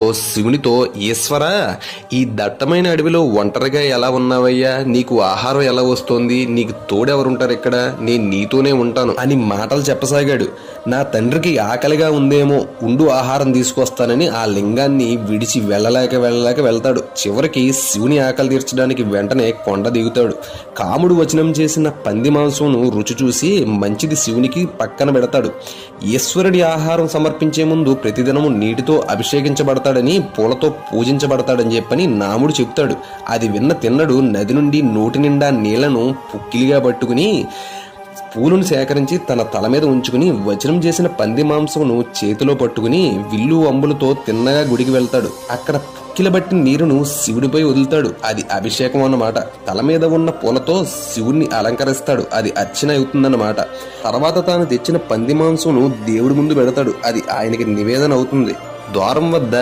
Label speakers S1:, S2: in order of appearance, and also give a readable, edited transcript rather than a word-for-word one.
S1: ఓ శివునితో, ఈశ్వరా, ఈ దట్టమైన అడవిలో ఒంటరిగా ఎలా ఉన్నావయ్యా? నీకు ఆహారం ఎలా వస్తోంది? నీకు తోడెవరుంటారు ఇక్కడ? నేను నీతోనే ఉంటాను అని మాటలు చెప్పసాగాడు. నా తండ్రికి ఆకలిగా ఉందేమో, ఉండు ఆహారం తీసుకొస్తానని ఆ లింగాన్ని విడిచి వెళ్ళలేక వెళ్తాడు. చివరికి శివుని ఆకలి తీర్చడానికి వెంటనే కొండ దిగుతాడు. కాముడు వచనం చేసిన పంది మాంసంను రుచి చూసి మంచిది శివునికి పక్కన పెడతాడు. ఈశ్వరుడి ఆహారం సమర్పించే ముందు ప్రతిదినము నీటితో అభిషేకించబడతాడని, పూలతో పూజించబడతాడని చెప్పని నాముడు చెప్తాడు. అది విన్న తిన్నడు నది నుండి నోటి నిండా నీళ్లను పుక్కిలిగా పట్టుకుని పూలను సేకరించి తన తల మీద ఉంచుకుని వచనం చేసిన పంది మాంసమును చేతిలో పట్టుకుని విల్లు అంబులతో తిన్నగా గుడికి వెళ్తాడు. అక్కడ పుక్కిలబట్టిన నీరును శివుడిపై వదులుతాడు. అది అభిషేకం అన్నమాట. తల మీద ఉన్న పూలతో శివుణ్ణి అలంకరిస్తాడు. అది అర్చన అవుతుందన్నమాట. తర్వాత తాను తెచ్చిన పంది మాంసమును దేవుడి ముందు పెడతాడు. అది ఆయనకి నివేదన అవుతుంది. ద్వారం వద్ద